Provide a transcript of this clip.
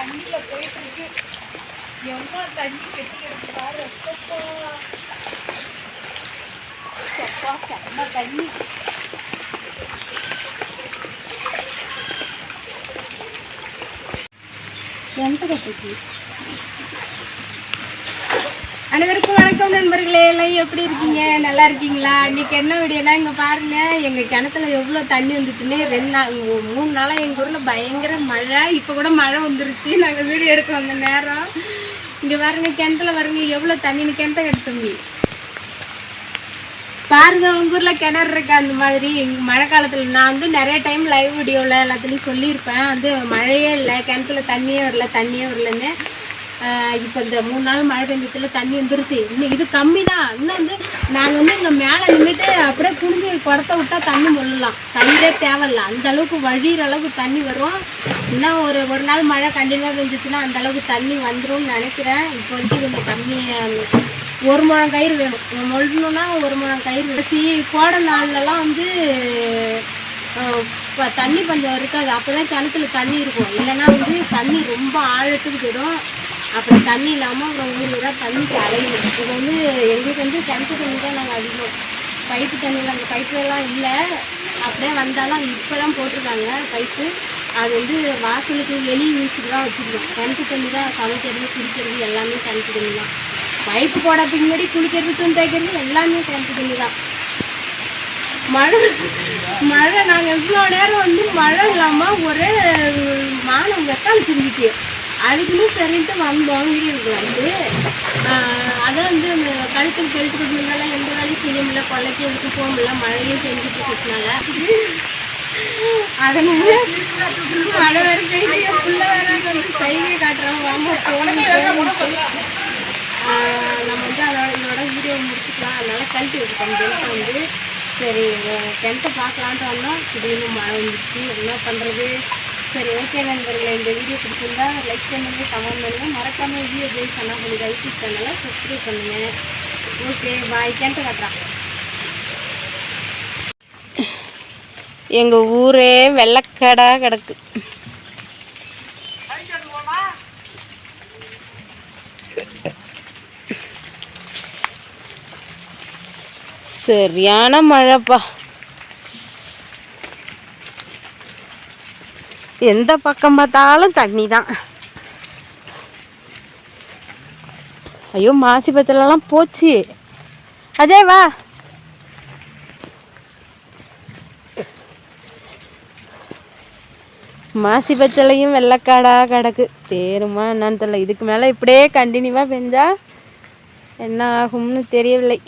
தண்ணியில் போயிட்டுருக்கு. எவ்வளோ தண்ணி கெட்டிக்கிறது பாரு. சப்பா செம்ம தண்ணி. எந்த கட்டிக்கு அனைவருக்கும் வணக்கம் நண்பர்களே. எல்லாம் எப்படி இருக்கீங்க? நல்லா இருக்கீங்களா? இன்றைக்கி என்ன வீடியோனா, இங்கே பாருங்கள் எங்கள் கிணத்துல எவ்வளோ தண்ணி வந்துச்சுன்னு. 3 நாளாக எங்கள் ஊரில் பயங்கர மழை. இப்போ கூட மழை வந்துருச்சு. நாங்கள் வீடியோ எடுக்க வந்த நேரம் இங்கே பாருங்கள் கிணத்துல பாருங்க எவ்வளோ தண்ணின்னு. கிணத்த கட்டு தம்பி பாருங்க. உங்கள் ஊரில் கிணறு இருக்கா? அந்த மாதிரி எங்கள் மழை காலத்தில் நான் வந்து நிறைய டைம் லைவ் வீடியோவில் எல்லாத்துலேயும் சொல்லியிருப்பேன். வந்து மழையே இல்லை, கிணத்துல தண்ணியே வரலன்னு. இப்போ இந்த 3 நாள் மழை பெஞ்சத்துல தண்ணி வந்துருச்சு. இன்னும் இது கம்மி தான். இன்னும் வந்து நாங்கள் வந்து இங்கே மேலே நின்றுட்டு அப்படியே குடிஞ்சு குடத்த விட்டால் தண்ணி முள்ளலாம். தண்ணியே தேவையில்லை, அந்த அளவுக்கு வழிகிற அளவுக்கு தண்ணி வரும். இன்னும் ஒரு நாள் மழை கண்டினியூவாக பெஞ்சிச்சுன்னா அந்த அளவுக்கு தண்ணி வந்துடும் நினைக்கிறேன். இப்போ வந்து கொஞ்சம் கம்மியாக 1 முழம் கயிறு வேணும். மொழணுன்னா 1 முழம் கயிறு வேணும். கோடை நாள்லலாம் வந்து இப்போ தண்ணி பஞ்சம் இருக்காது. அப்போ தான் கிணத்துல தண்ணி இருக்கும். இல்லைன்னா வந்து தண்ணி ரொம்ப ஆழத்துக்கு போயிடும். அப்புறம் தண்ணி இல்லாமல் அப்புறம் ஊரில் தண்ணிக்கு அலையணும். இப்போ வந்து எங்களுக்கு வந்து கிணத்து தண்ணி தான் நாங்கள் அதிகம். பைப்பு தண்ணியில் அந்த பைப்புலாம் இல்லை. அப்படியே வந்தாலும் இப்போ தான் போட்டிருக்காங்க பைப்பு. அது வந்து வாசலுக்கு வெளியே வீசிட்டு தான் வச்சுருக்கோம். கிணத்து தண்ணி தான் சமைக்கிறது, குடிக்கிறது எல்லாமே கிணத்து தண்ணி தான். பைப்பு போடுறதுக்கு முன்னாடி குளிக்கிறது, துணி துவைக்கிறது எல்லாமே கிணத்து தண்ணி தான். மழை நாங்கள் இவ்வளோ நேரம் வந்து மழை இல்லாமல் ஒரே மானம் வெக்கால் சிந்திச்சு. அதுக்குன்னு சரின்ட்டு வந்தோம் வீடியோக்கு வந்து. அதான் வந்து அந்த கழுத்துக்கு பெழுத்து கொடுத்ததுனால எந்த வேலையும் செய்ய முடியல, கொள்ளைக்கு எடுத்து போக முடியல, மழையும் செஞ்சுட்டு இருக்கிறதுனால. அதனால மழை வேறு பெய்து புள்ள வேற வந்து சைகை காட்டுறாங்க. வாங்க போகணும். நம்ம வந்து இதோட வீடியோ முடிச்சுக்கலாம். அதனால கழட்டி விட்டுட்டோம் கிணத்தை வந்து. சரி கிணத்தை பார்க்கலான்ட்டு வந்தோம். திடீர்னு மழை வந்துச்சு. என்ன பண்ணுறது? சரி ஓகே நண்பர்களே, இந்த வீடியோ பிடிச்சிருந்தா லைக் பண்ணுங்கள், கமெண்ட் பண்ணுங்கள். மறக்காமல் வீடியோ ஜெயிஸ் அண்ணா உங்களுக்கு யூடியூப் சேனலை சப்ஸ்கிரைப் பண்ணுங்கள். Okay bye. கிணத்தை காட்டுறான். எங்கள் ஊரே வெள்ளக்கடா கிடக்கு. சரியான மழைப்பா. எந்த பக்கம் பார்த்தாலும் தண்ணி தான். ஐயோ மாசி பத்திரலாம் போச்சு. அஜய் வா. மாசி பச்சளையும் வெள்ளக்காடா கிடக்கு. தேருமா என்னன்னு தெரியல. இதுக்கு மேலே இப்படியே கண்டினியூவாக பெஞ்சா என்ன ஆகும்னு தெரியவில்லை.